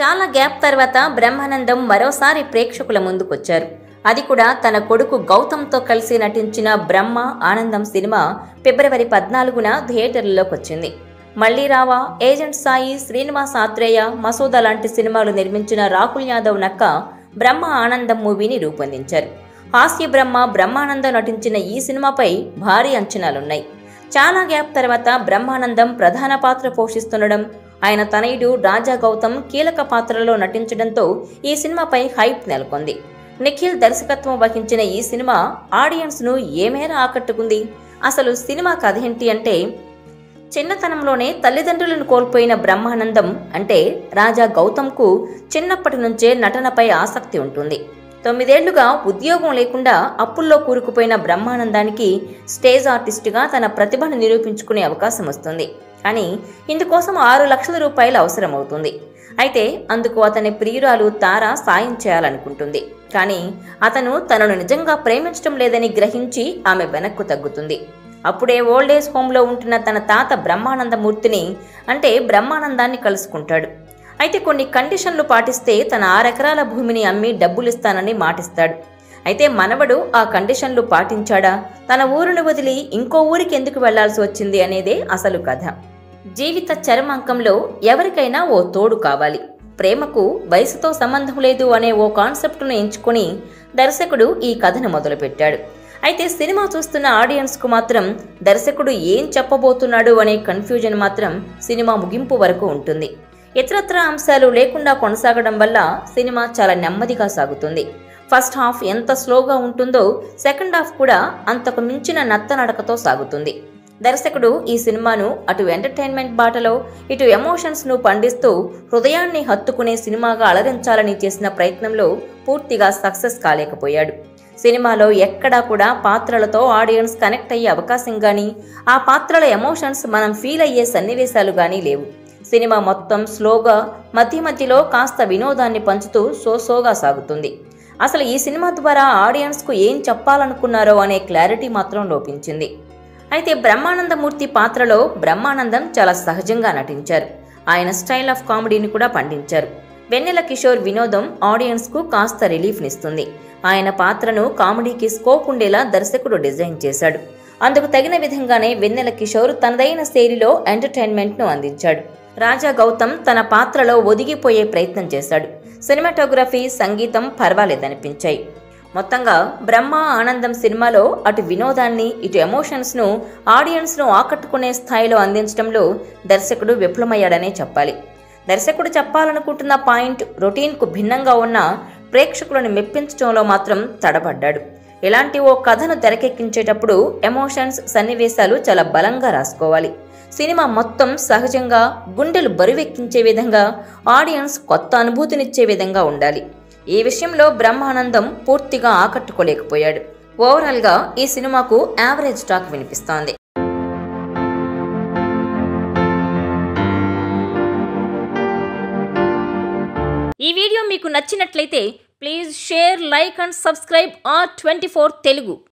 చాలా గ్యాప్ తర్వాత బ్రహ్మానందం మరోసారి ప్రేక్షకుల ముందుకొచ్చారు. అది కూడా తన కొడుకు గౌతమ్తో కలిసి నటించిన బ్రహ్మ ఆనందం సినిమా ఫిబ్రవరి 14న థియేటర్లలోకి వచ్చింది. మళ్లీ రావా, ఏజెంట్ సాయి, శ్రీనివాస్ ఆత్రేయ, మసూద లాంటి సినిమాలు నిర్మించిన రాహుల్ యాదవ్ నక్క బ్రహ్మ ఆనందం మూవీని రూపొందించారు. హాస్య బ్రహ్మానందం నటించిన ఈ సినిమాపై భారీ అంచనాలున్నాయి. చాలా గ్యాప్ తర్వాత బ్రహ్మానందం ప్రధాన పాత్ర పోషిస్తుండడం, ఆయన తనయుడు రాజా గౌతమ్ కీలక పాత్రలో నటించడంతో ఈ సినిమాపై హైప్ నెలకొంది. నిఖిల్ దర్శకత్వం వహించిన ఈ సినిమా ఆడియన్స్ ను ఏ మేర ఆకట్టుకుంది? అసలు సినిమా కథ ఏంటి అంటే, చిన్నతనంలోనే తల్లిదండ్రులను కోల్పోయిన బ్రహ్మానందం అంటే రాజా గౌతమ్కు చిన్నప్పటి నుంచే నటనపై ఆసక్తి ఉంటుంది. 9 ఏళ్లుగా ఉద్యోగం లేకుండా అప్పుల్లో కూరుకుపోయిన బ్రహ్మానందానికి స్టేజ్ ఆర్టిస్టుగా తన ప్రతిభను నిరూపించుకునే అవకాశం వస్తుంది. కానీ ఇందుకోసం 6 లక్షల రూపాయలు అవసరమవుతుంది. అయితే అందుకు అతని ప్రియురాలు తార సాయం చేయాలనుకుంటుంది. కానీ అతను తనను నిజంగా ప్రేమించడం లేదని గ్రహించి ఆమె వెనక్కు తగ్గుతుంది. అప్పుడే ఓల్డేజ్ హోంలో ఉంటున్న తన తాత బ్రహ్మానందమూర్తిని అంటే బ్రహ్మానందాన్ని కలుసుకుంటాడు. అయితే కొన్ని కండిషన్లు పాటిస్తే తన 6 ఎకరాల భూమిని అమ్మి డబ్బులిస్తానని మాటిస్తాడు. అయితే మనవడు ఆ కండిషన్లు పాటించాడా? తన ఊరును వదిలి ఇంకో ఊరికి ఎందుకు వెళ్లాల్సి వచ్చింది అనేదే అసలు కథ. జీవిత చరమాంకంలో ఎవరికైనా ఓ తోడు కావాలి, ప్రేమకు వయసుతో సంబంధం లేదు అనే ఓ కాన్సెప్ట్ను ఎంచుకొని దర్శకుడు ఈ కథను మొదలుపెట్టాడు. అయితే సినిమా చూస్తున్న ఆడియన్స్కు మాత్రం దర్శకుడు ఏం చెప్పబోతున్నాడు అనే కన్ఫ్యూజన్ మాత్రం సినిమా ముగింపు వరకు ఉంటుంది. ఇతరత్ర అంశాలు లేకుండా కొనసాగడం వల్ల సినిమా చాలా నెమ్మదిగా సాగుతుంది. ఫస్ట్ హాఫ్ ఎంత స్లోగా ఉంటుందో సెకండ్ హాఫ్ కూడా అంతకు మించిన నత్తనడకతో సాగుతుంది. దర్శకుడు ఈ సినిమాను అటు ఎంటర్టైన్మెంట్ బాటలో ఇటు ఎమోషన్స్ను పండిస్తూ హృదయాన్ని హత్తుకునే సినిమాగా అలరించాలని చేసిన ప్రయత్నంలో పూర్తిగా సక్సెస్ కాలేకపోయాడు. సినిమాలో ఎక్కడా కూడా పాత్రలతో ఆడియన్స్ కనెక్ట్ అయ్యే అవకాశం గానీ, ఆ పాత్రల ఎమోషన్స్ మనం ఫీల్ అయ్యే సన్నివేశాలు గానీ లేవు. సినిమా మొత్తం స్లోగా మధ్యలో కాస్త వినోదాన్ని పంచుతూ సోగా సాగుతుంది. అసలు ఈ సినిమా ద్వారా ఆడియన్స్కు ఏం చెప్పాలనుకున్నారో అనే క్లారిటీ మాత్రం లోపించింది. అయితే బ్రహ్మానందమూర్తి పాత్రలో బ్రహ్మానందం చాలా సహజంగా నటించారు. ఆయన స్టైల్ ఆఫ్ కామెడీని కూడా పండించారు. వెన్నెల కిషోర్ వినోదం ఆడియన్స్కు కాస్త రిలీఫ్నిస్తుంది. ఆయన పాత్రను కామెడీకి స్కోప్ ఉండేలా దర్శకుడు డిజైన్ చేశాడు. అందుకు తగిన విధంగానే వెన్నెల కిషోర్ తనదైన శైలిలో ఎంటర్టైన్మెంట్ను అందించాడు. రాజా గౌతమ్ తన పాత్రలో ఒదిగిపోయే ప్రయత్నం చేశాడు. సినిమాటోగ్రఫీ, సంగీతం పర్వాలేదనిపించాయి. మొత్తంగా బ్రహ్మ ఆనందం సినిమాలో అటు వినోదాన్ని ఇటు ఎమోషన్స్ను ఆడియన్స్ను ఆకట్టుకునే స్థాయిలో అందించడంలో దర్శకుడు విఫలమయ్యాడనే చెప్పాలి. దర్శకుడు చెప్పాలనుకుంటున్న పాయింట్ రొటీన్కు భిన్నంగా ఉన్న ప్రేక్షకులను మెప్పించడంలో మాత్రం తడబడ్డాడు. ఇలాంటి ఓ కథను తెరకెక్కించేటప్పుడు ఎమోషన్స్, సన్నివేశాలు చాలా బలంగా రాసుకోవాలి. సినిమా మొత్తం సహజంగా గుండెలు బరువెక్కించే విధంగా, ఆడియన్స్ కొత్త అనుభూతినిచ్చే విధంగా ఉండాలి. ఈ విషయంలో బ్రహ్మానందం పూర్తిగా ఆకట్టుకోలేకపోయాడు. ఓవరాల్గా ఈ సినిమాకు యావరేజ్ టాక్ వినిపిస్తోంది. ఈ వీడియో మీకు నచ్చినట్లయితే please share, like and subscribe R24 Telugu.